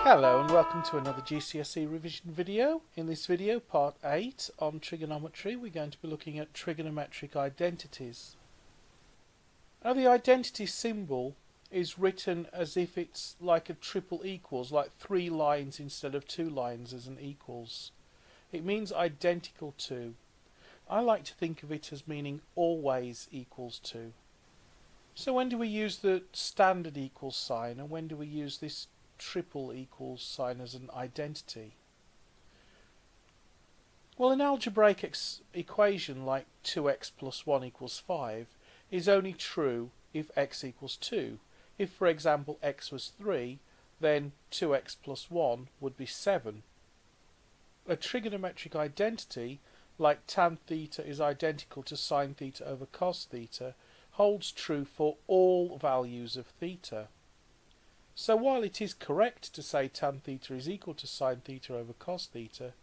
Hello and welcome to another GCSE revision video. In this video, part 8 on trigonometry, we're going to be looking at trigonometric identities. Now the identity symbol is written as if it's like a triple equals, like 3 lines instead of 2 lines as an equals. It means identical to. I like to think of it as meaning always equals to. So when do we use the standard equals sign, and when do we use this triple equals sign as an identity? Well, an algebraic equation like 2x plus 1 equals 5 is only true if x equals 2. If, for example, x was 3, then 2x plus 1 would be 7. A trigonometric identity like tan theta is identical to sine theta over cos theta holds true for all values of theta. So while it is correct to say tan theta is equal to sine theta over cos theta,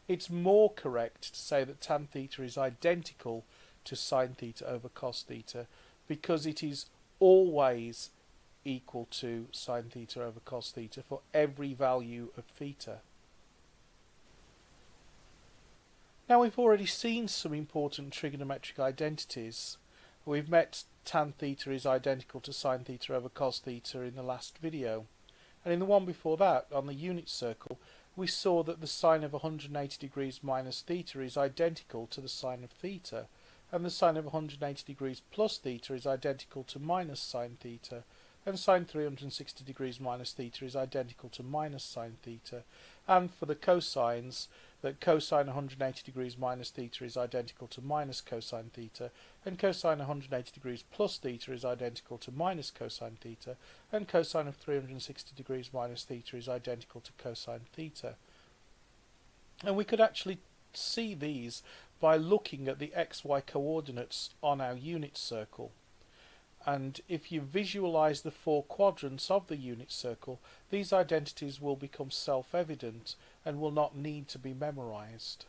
it's more correct to say that tan theta is identical to sine theta over cos theta because it is always equal to sine theta over cos theta for every value of theta. Now we've already seen some important trigonometric identities. We've met tan theta is identical to sine theta over cos theta in the last video, and in the one before that, on the unit circle, we saw that the sine of 180 degrees minus theta is identical to the sine of theta, and the sine of 180 degrees plus theta is identical to minus sine theta, and sine 360 degrees minus theta is identical to minus sine theta, and for the cosines, that cosine 180 degrees minus theta is identical to minus cosine theta, and cosine 180 degrees plus theta is identical to minus cosine theta, and cosine of 360 degrees minus theta is identical to cosine theta. And we could actually see these by looking at the xy coordinates on our unit circle. And if you visualize the 4 quadrants of the unit circle, these identities will become self-evident and will not need to be memorized.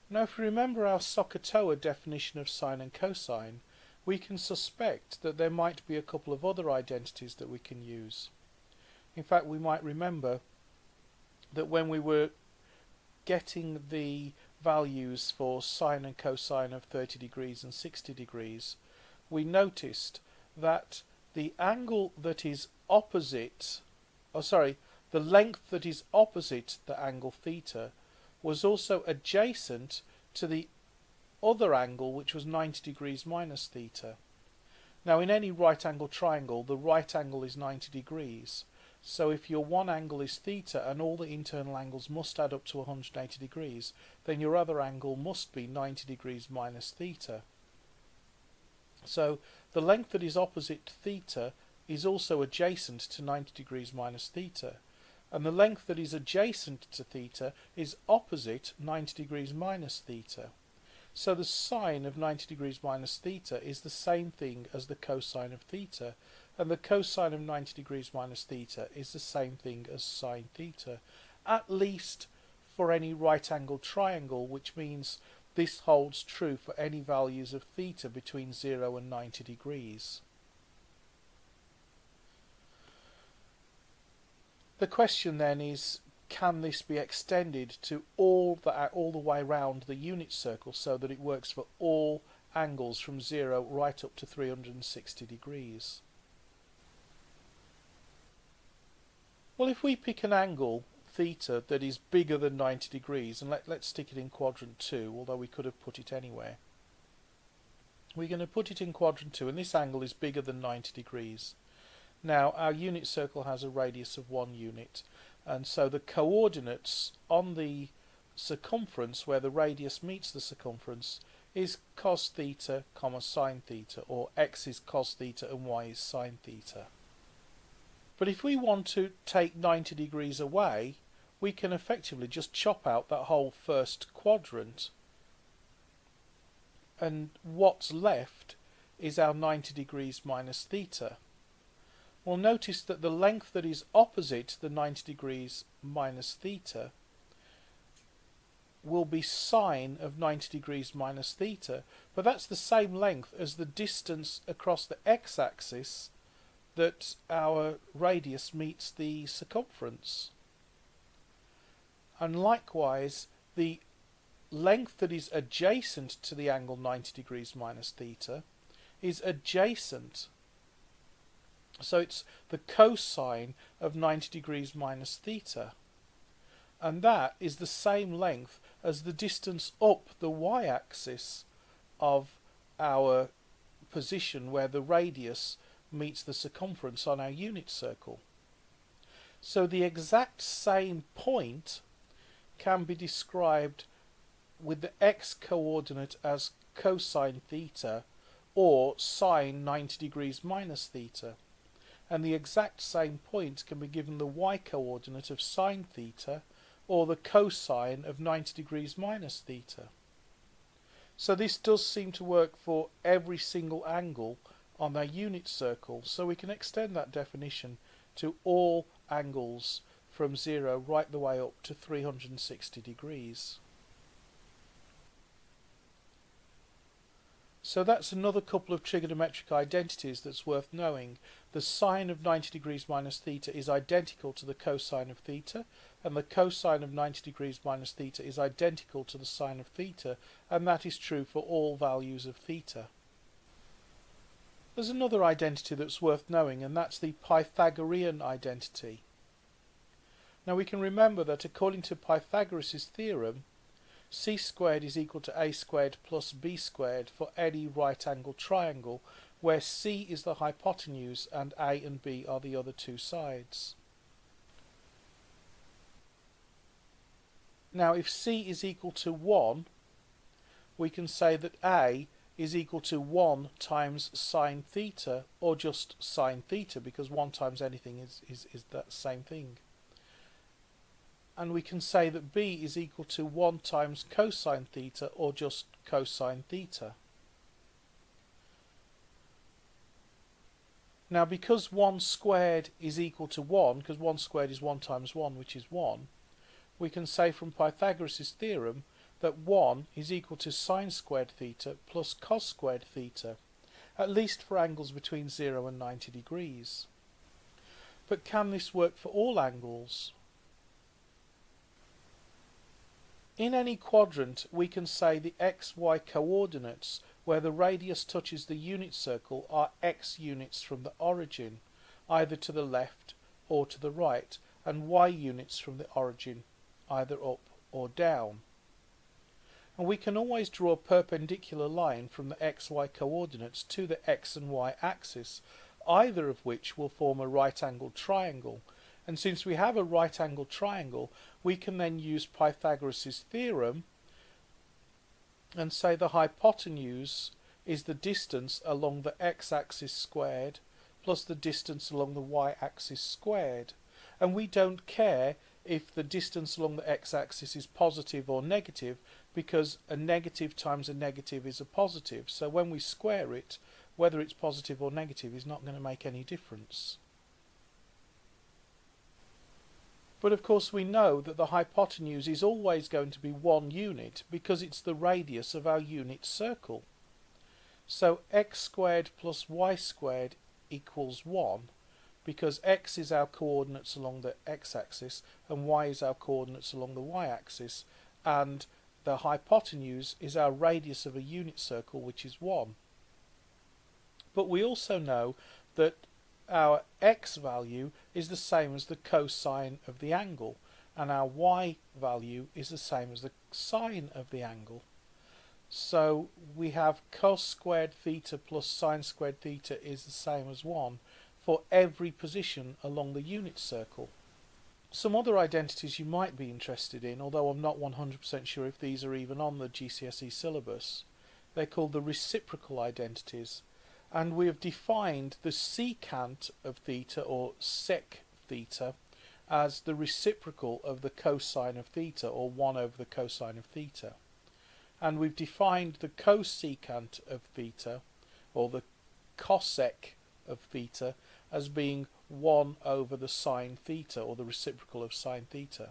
Now if we remember our SOHCAHTOA definition of sine and cosine, we can suspect that there might be a couple of other identities that we can use. In fact, we might remember that when we were getting the values for sine and cosine of 30 degrees and 60 degrees, we noticed that the angle that is opposite, the length that is opposite the angle theta was also adjacent to the other angle, which was 90 degrees minus theta. Now in any right angle triangle, the right angle is 90 degrees. So if your one angle is theta and all the internal angles must add up to 180 degrees, then your other angle must be 90 degrees minus theta. So the length that is opposite theta is also adjacent to 90 degrees minus theta, and the length that is adjacent to theta is opposite 90 degrees minus theta. So the sine of 90 degrees minus theta is the same thing as the cosine of theta, and the cosine of 90 degrees minus theta is the same thing as sine theta, at least for any right angled triangle, which means this holds true for any values of theta between 0 and 90 degrees. The question then is, can this be extended to all the way around the unit circle so that it works for all angles from 0 right up to 360 degrees? Well, if we pick an angle, theta, that is bigger than 90 degrees, and let's stick it in quadrant 2, although we could have put it anywhere. We're going to put it in quadrant 2, and this angle is bigger than 90 degrees. Now, our unit circle has a radius of 1 unit, and so the coordinates on the circumference, where the radius meets the circumference, is cos theta, sine theta, or x is cos theta and y is sine theta. But if we want to take 90 degrees away, we can effectively just chop out that whole first quadrant, and what's left is our 90 degrees minus theta. Well, notice that the length that is opposite the 90 degrees minus theta will be sine of 90 degrees minus theta, but that's the same length as the distance across the x-axis that our radius meets the circumference. And likewise, the length that is adjacent to the angle 90 degrees minus theta is adjacent. So it's the cosine of 90 degrees minus theta. And that is the same length as the distance up the y-axis of our position where the radius meets the circumference on our unit circle. So the exact same point can be described with the x coordinate as cosine theta or sine 90 degrees minus theta, and the exact same point can be given the y coordinate of sine theta or the cosine of 90 degrees minus theta. So this does seem to work for every single angle on our unit circle, so we can extend that definition to all angles from 0 right the way up to 360 degrees. So that's another couple of trigonometric identities that's worth knowing. The sine of 90 degrees minus theta is identical to the cosine of theta, and the cosine of 90 degrees minus theta is identical to the sine of theta, and that is true for all values of theta. There's another identity that's worth knowing, and that's the Pythagorean identity. Now we can remember that according to Pythagoras' theorem, c squared is equal to a squared plus b squared for any right angled triangle where c is the hypotenuse and a and b are the other two sides. Now if c is equal to 1, we can say that a is equal to 1 times sine theta, or just sine theta, because 1 times anything is that same thing. And we can say that b is equal to 1 times cosine theta, or just cosine theta. Now because 1 squared is equal to 1, because 1 squared is 1 times 1, which is 1, we can say from Pythagoras' theorem that 1 is equal to sine squared theta plus cos squared theta, at least for angles between 0 and 90 degrees. But can this work for all angles? In any quadrant, we can say the xy coordinates where the radius touches the unit circle are x units from the origin, either to the left or to the right, and y units from the origin, either up or down. And we can always draw a perpendicular line from the xy coordinates to the x and y axis, either of which will form a right-angled triangle. And since we have a right-angled triangle, we can then use Pythagoras' theorem and say the hypotenuse is the distance along the x-axis squared plus the distance along the y-axis squared. And we don't care if the distance along the x-axis is positive or negative, because a negative times a negative is a positive. So when we square it, whether it's positive or negative is not going to make any difference. But of course we know that the hypotenuse is always going to be 1 unit because it's the radius of our unit circle. So x squared plus y squared equals 1, because x is our coordinates along the x-axis and y is our coordinates along the y-axis, and the hypotenuse is our radius of a unit circle, which is 1. But we also know that our x value is the same as the cosine of the angle, and our y value is the same as the sine of the angle. So we have cos squared theta plus sine squared theta is the same as 1 for every position along the unit circle. Some other identities you might be interested in, although I'm not 100% sure if these are even on the GCSE syllabus. They're called the reciprocal identities, and we have defined the secant of theta, or sec theta, as the reciprocal of the cosine of theta, or 1 over the cosine of theta. And we've defined the cosecant of theta, or the cosec of theta, as being 1 over the sine theta, or the reciprocal of sine theta.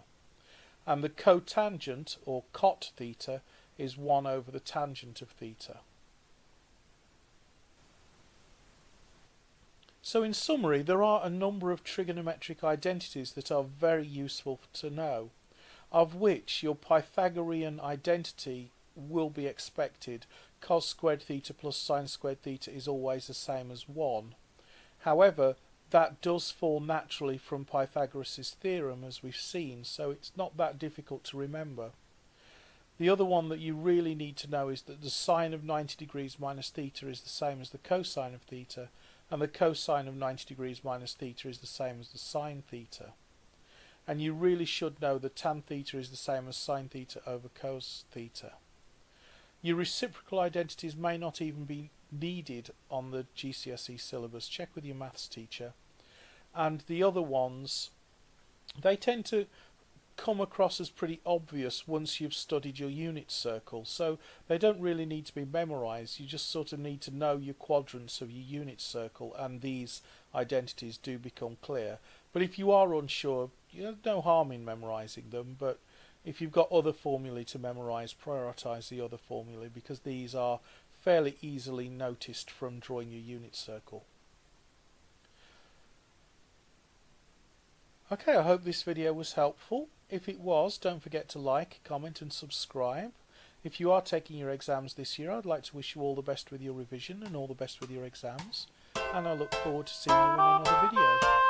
And the cotangent, or cot theta, is 1 over the tangent of theta. So in summary, there are a number of trigonometric identities that are very useful to know, of which your Pythagorean identity will be expected. Cos squared theta plus sine squared theta is always the same as 1. However, that does fall naturally from Pythagoras' theorem, as we've seen, so it's not that difficult to remember. The other one that you really need to know is that the sine of 90 degrees minus theta is the same as the cosine of theta, and the cosine of 90 degrees minus theta is the same as the sine theta. And you really should know that tan theta is the same as sine theta over cos theta. Your reciprocal identities may not even be needed on the GCSE syllabus. Check with your maths teacher. And the other ones, they tend to come across as pretty obvious once you've studied your unit circle, so they don't really need to be memorized. You just sort of need to know your quadrants of your unit circle, and these identities do become clear. But if you are unsure, no harm in memorizing them, but if you've got other formulae to memorize, prioritize the other formulae, because these are fairly easily noticed from drawing your unit circle. Okay, I hope this video was helpful. If it was, don't forget to like, comment and subscribe. If you are taking your exams this year, I'd like to wish you all the best with your revision and all the best with your exams. And I look forward to seeing you in another video.